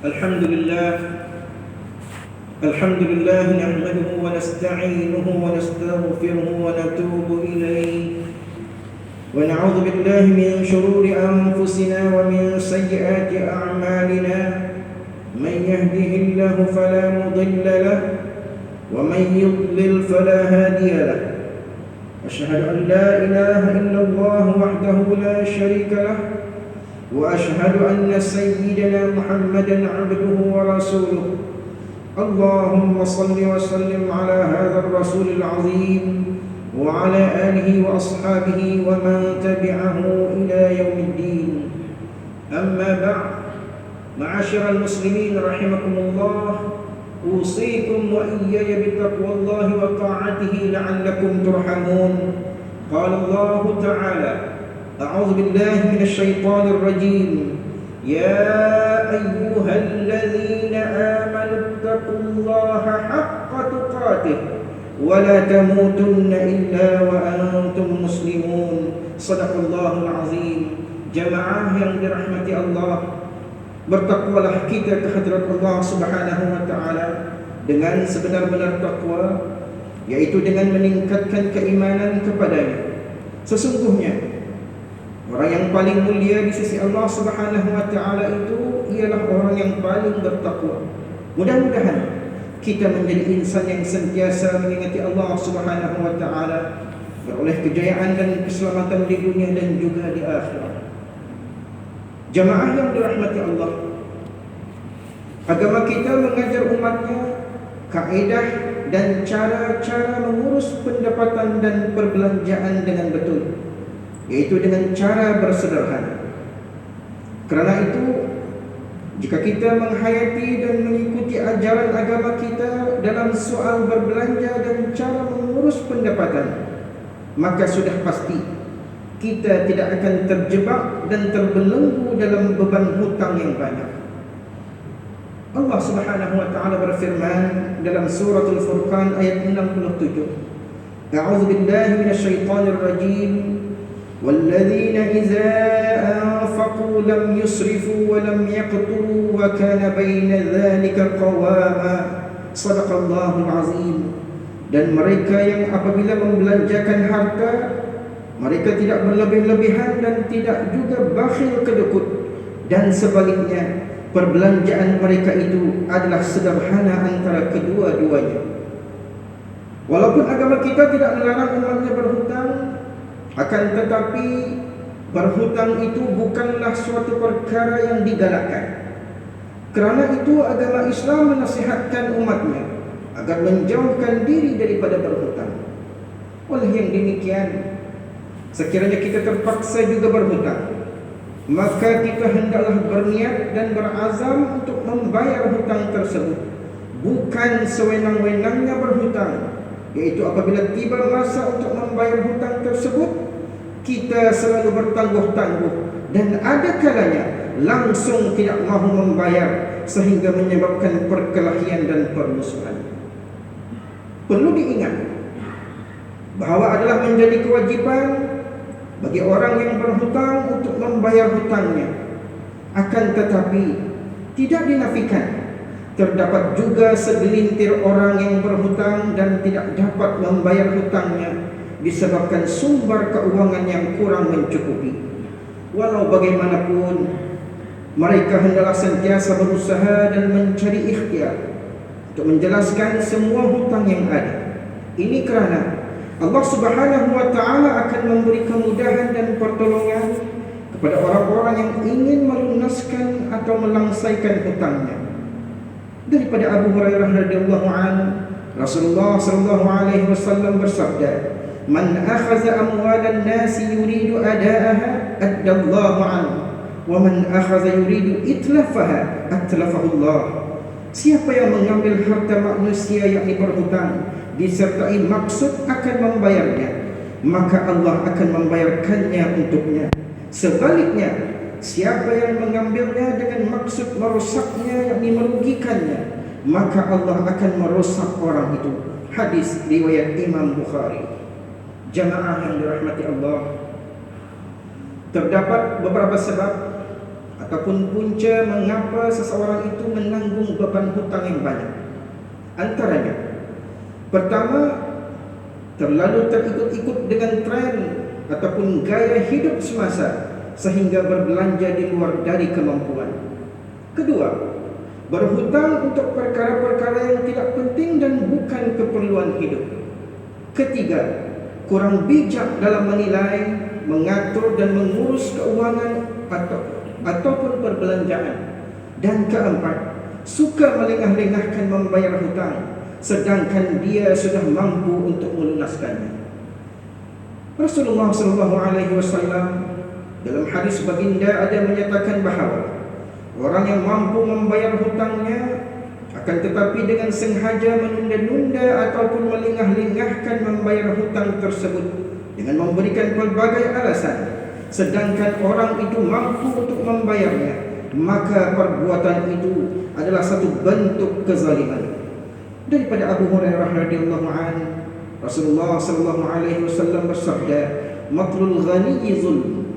الحمد لله نحمده ونستعينه ونستغفره ونتوب إليه ونعوذ بالله من شرور أنفسنا ومن سيئات أعمالنا من يهده الله فلا مضل له ومن يضلل فلا هادي له أشهد أن لا إله إلا الله وحده لا شريك له وأشهد أن سيدنا محمدا عبده ورسوله اللهم صل وسلم على هذا الرسول العظيم وعلى آله وأصحابه ومن تبعه إلى يوم الدين. أما بعد، معاشر المسلمين رحمكم الله، أوصيكم وإياي بتقوى الله وطاعته لعلكم ترحمون. قال الله تعالى: أعوذ بالله من الشيطان الرجيم. يا أيها الذين آمنوا اتقوا الله حق تقاته ولا تموتن إلا وأنتم مسلمون. صدق الله العظيم. Jamaah yang dirahmati Allah, bertakwalah kita ke hadirat Allah Subhanahu wa taala dengan sebenar-benar takwa, yaitu dengan meningkatkan keimanan kepadanya. Sesungguhnya orang yang paling mulia di sisi Allah Subhanahu wa taala itu ialah orang yang paling bertakwa. Mudah-mudahan kita menjadi insan yang sentiasa mengingati Allah Subhanahu wa taala, beroleh kejayaan dan keselamatan di dunia dan juga di akhirat. Jamaah yang dirahmati Allah, agama kita mengajar umatnya kaedah dan cara-cara mengurus pendapatan dan perbelanjaan dengan betul, yaitu dengan cara bersederhana. Kerana itu, jika kita menghayati dan mengikuti ajaran agama kita dalam soal berbelanja dan cara mengurus pendapatan, maka sudah pasti kita tidak akan terjebak dan terbelenggu dalam beban hutang yang banyak. Allah Subhanahu wa taala berfirman dalam surah Al-Furqan ayat 67, A'udzu billahi minasyaitonir rajim. وَالَّذِينَ إِذَا أَنفَقُوا لَمْ يُسْرِفُوا وَلَمْ يَقْتُرُوا وَكَانَ بَيْنَ ذَلِكَ قَوَامًا. صدق الله العظيم. Dan mereka yang apabila membelanjakan harta, mereka tidak berlebih-lebihan dan tidak juga bakhil kedekut, dan sebaliknya perbelanjaan mereka itu adalah sederhana antara kedua-duanya. Walaupun agama kita tidak melarang umatnya berhutang, akan tetapi berhutang itu bukanlah suatu perkara yang digalakkan. Kerana itu agama Islam menasihatkan umatnya agar menjauhkan diri daripada berhutang. Oleh yang demikian, sekiranya kita terpaksa juga berhutang, maka kita hendaklah berniat dan berazam untuk membayar hutang tersebut, bukan sewenang-wenangnya berhutang, yaitu apabila tiba masa untuk membayar hutang tersebut, kita selalu bertangguh-tangguh dan ada kalanya langsung tidak mahu membayar sehingga menyebabkan perkelahian dan permusuhan. Perlu diingat bahawa adalah menjadi kewajipan bagi orang yang berhutang untuk membayar hutangnya. Akan tetapi tidak dinafikan terdapat juga segelintir orang yang berhutang dan tidak dapat membayar hutangnya disebabkan sumber keuangan yang kurang mencukupi. Walau bagaimanapun, mereka hendaklah sentiasa berusaha dan mencari ikhtiar untuk menjelaskan semua hutang yang ada. Ini kerana Allah Subhanahu wa taala akan memberi kemudahan dan pertolongan kepada orang-orang yang ingin melunaskan atau melangsaikan hutangnya. Daripada Abu Hurairah radhiyallahu anhu, Rasulullah sallallahu alaihi wasallam bersabda, "Man akhadha amwalan nasi yuridu ada'aha addallahu anhu, wa man akhadha yuridu itlafaha atlafahu Allah." Siapa yang mengambil harta manusia yakni berhutang disertai maksud akan membayarnya, maka Allah akan membayarkannya untuknya. Sebaliknya, siapa yang mengambilnya dengan maksud merusaknya yakni merugikannya, maka Allah akan merusak orang itu. Hadis riwayat Imam Bukhari. Jamaah yang dirahmati Allah, terdapat beberapa sebab ataupun punca mengapa seseorang itu menanggung beban hutang yang banyak. Antaranya, pertama, terlalu terikut-ikut dengan tren ataupun gaya hidup semasa sehingga berbelanja di luar dari kemampuan. Kedua, berhutang untuk perkara-perkara yang tidak penting dan bukan keperluan hidup. Ketiga, kurang bijak dalam menilai, mengatur dan mengurus keuangan ataupun perbelanjaan. Dan keempat, suka melengah-lengahkan membayar hutang sedangkan dia sudah mampu untuk melunaskannya. Rasulullah SAW dalam hadis baginda ada menyatakan bahawa orang yang mampu membayar hutangnya akan tetapi dengan sengaja menunda-nunda ataupun melengah-lengahkan membayar hutang tersebut dengan memberikan pelbagai alasan, sedangkan orang itu mampu untuk membayarnya, maka perbuatan itu adalah satu bentuk kezaliman. Daripada Abu Hurairah radhiyallahu anhu, Rasulullah sallallahu alaihi wasallam bersabda, "Matlul ghaniyyi zulm."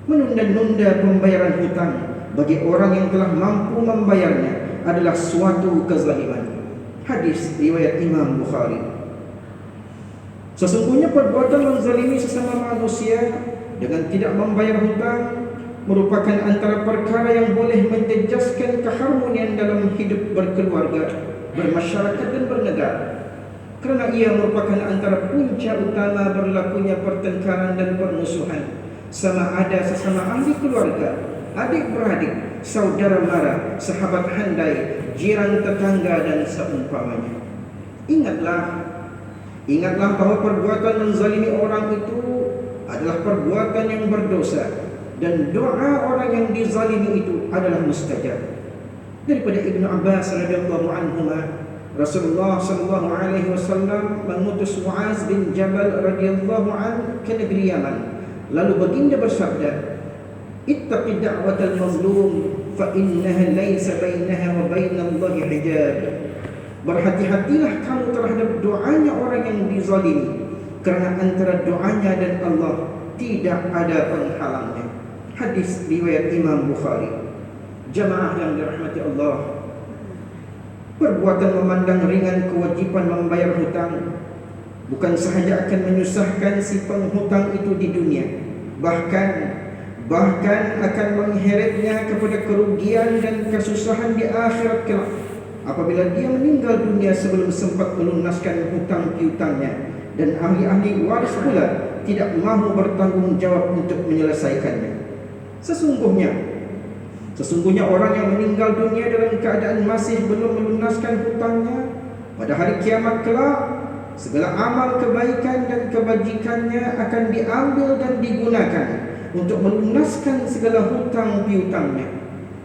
Menunda-nunda pembayaran hutang bagi orang yang telah mampu membayarnya adalah suatu kezaliman. Hadis riwayat Imam Bukhari. Sesungguhnya perbuatan menzalimi sesama manusia dengan tidak membayar hutang merupakan antara perkara yang boleh menjejaskan keharmonian dalam hidup berkeluarga, bermasyarakat dan bernegara, kerana ia merupakan antara punca utama berlakunya pertengkaran dan permusuhan, sama ada sesama ahli keluarga, adik-beradik, saudara mara, sahabat handai, jiran tetangga dan seumpamanya. Ingatlah bahawa perbuatan menzalimi orang itu adalah perbuatan yang berdosa, dan doa orang yang dizalimi itu adalah mustajab. Daripada Ibnu Abbas radhiyallahu anhu, Rasulullah sallallahu alaihi wasallam mengutus Muaz bin Jabal radhiyallahu anhu ke negeri Yaman. Lalu baginda bersabda, "Ittaqi da'watal mazlum fa innaha laysa bainaha wa bainallahi hijab." Berhati-hatilah kamu terhadap doanya orang yang dizalimi, kerana antara doanya dan Allah tidak ada penghalangnya. Hadis riwayat Imam Bukhari. Jamaah yang dirahmati Allah, perbuatan memandang ringan kewajipan membayar hutang bukan sahaja akan menyusahkan si penghutang itu di dunia, bahkan akan mengheretnya kepada kerugian dan kesusahan di akhirat kelak apabila dia meninggal dunia sebelum sempat melunaskan hutang piutangnya, dan ahli-ahli waris pula tidak mahu bertanggung jawab untuk menyelesaikannya. Sesungguhnya orang yang meninggal dunia dalam keadaan masih belum melunaskan hutangnya, pada hari kiamat kelak segala amal kebaikan dan kebajikannya akan diambil dan digunakan untuk melunaskan segala hutang piutangnya.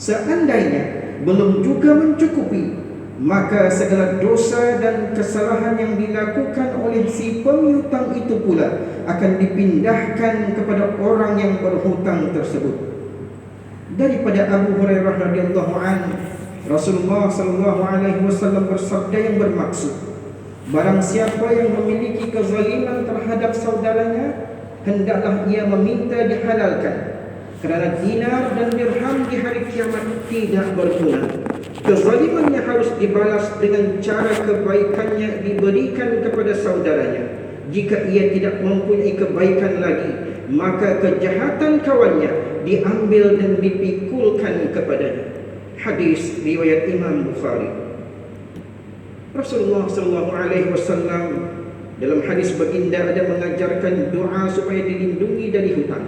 Seandainya belum juga mencukupi, maka segala dosa dan kesalahan yang dilakukan oleh si pemiutang itu pula akan dipindahkan kepada orang yang berhutang tersebut. Daripada Abu Hurairah radhiyallahu anhu, Rasulullah sallallahu alaihi wasallam bersabda yang bermaksud, barang siapa yang memiliki kezaliman terhadap saudaranya, hendaklah ia meminta dihalalkan, kerana dinar dan dirham di hari kiamat tidak berguna. Kezalimannya harus dibalas dengan cara kebaikannya diberikan kepada saudaranya. Jika ia tidak mempunyai kebaikan lagi, maka kejahatan kawannya diambil dan dipikulkan kepadanya. Hadis riwayat Imam Bukhari. Rasulullah sallallahu alaihi wasallam dalam hadis baginda ada mengajarkan doa supaya dilindungi dari hutang.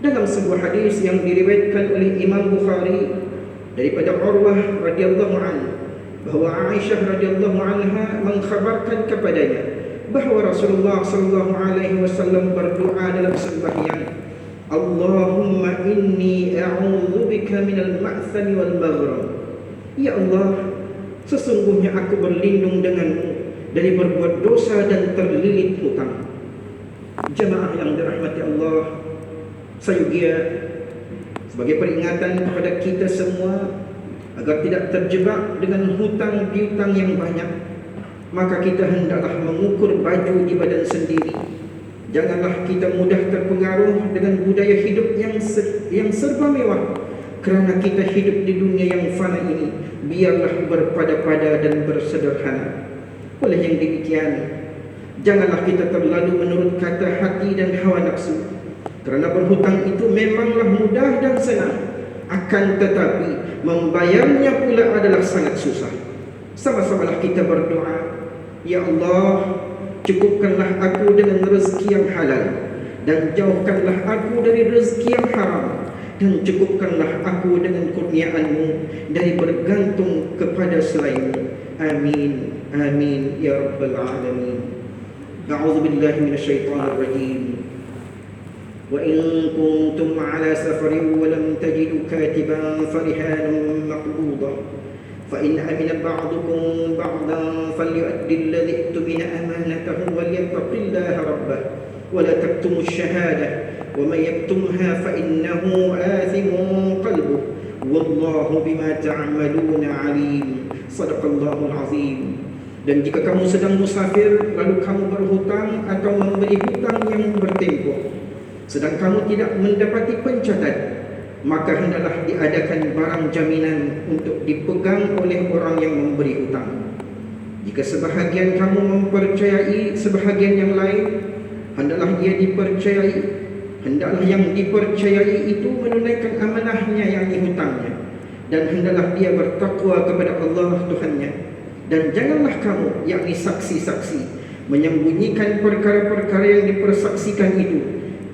Dalam sebuah hadis yang diriwayatkan oleh Imam Bukhari daripada Urwah radhiyallahu anhu, bahawa Aisyah radhiyallahu anha mengkhabarkan kepadanya bahawa Rasulullah sallallahu alaihi wasallam berdoa dalam sembahyang, "Allahumma inni a'udzubika minal ma'thami wal maghram." Ya Allah, sesungguhnya aku berlindung denganmu dari berbuat dosa dan terlilit hutang. Jemaah yang dirahmati Allah, sayugia sebagai peringatan kepada kita semua agar tidak terjebak dengan hutang piutang yang banyak, maka kita hendaklah mengukur baju di badan sendiri Janganlah kita mudah terpengaruh dengan budaya hidup yang serba mewah, kerana kita hidup di dunia yang fana ini. Biarlah berpada-pada dan bersederhana. Oleh yang demikian, janganlah kita terlalu menurut kata hati dan hawa nafsu, kerana berhutang itu memanglah mudah dan senang, akan tetapi membayarnya pula adalah sangat susah. Sama-samalah kita berdoa, Ya Allah, cukupkanlah aku dengan rezeki yang halal, dan jauhkanlah aku dari rezeki yang haram, dan cukupkanlah aku dengan kurniaan-Mu dari bergantung kepada selain-Mu. Amin, amin, ya Rabbal Alamin. A'udzu billahi minasyaitonir rajim. Wa in kuntum ala safarin wa lam tajidu katiban farihanun maqbudah. فإن أمن بعضكم بعضا فليؤدي الذي اؤتمن أمانته وليتق الله ربه ولا تكتموا الشهادة ومن يكتمها فإنه آثم قلبه والله بما تعملون عليم. صدق الله العظيم. Dan jika kamu sedang musafir lalu kamu berhutang atau memberi hutang yang bertempoh, sedang kamu tidak mendapati pencatat, maka hendaklah diadakan barang jaminan untuk dipegang oleh orang yang memberi hutang. Jika sebahagian kamu mempercayai sebahagian yang lain, hendaklah dia dipercayai. Hendaklah yang dipercayai itu menunaikan amanahnya yang dihutangnya, dan hendaklah dia bertakwa kepada Allah Tuhannya. Dan janganlah kamu, yakni saksi-saksi, menyembunyikan perkara-perkara yang dipersaksikan itu.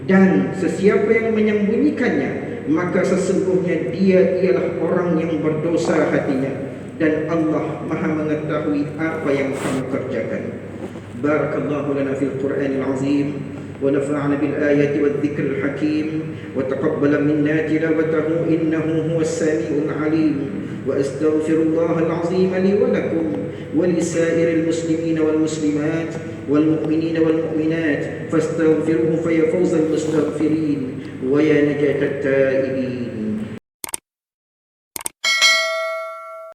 Dan sesiapa yang menyembunyikannya, maka sesungguhnya dia ialah orang yang berdosa hatinya, dan Allah Maha mengetahui apa yang kamu kerjakan. Barakallahu lana fil Qur'anil azim, wa nafa'ana bil ayati wal dzikril hakim, wa taqabbala minna tilawatahu innahu huwas samiul alim. Wa astaghfirullahal azim li wa lakum wa lisairil muslimina wal muslimat wal mu'minina wal mu'minat fastaghfiruhu fa ya fawzal mustaghfirin wa ya najatat taibin.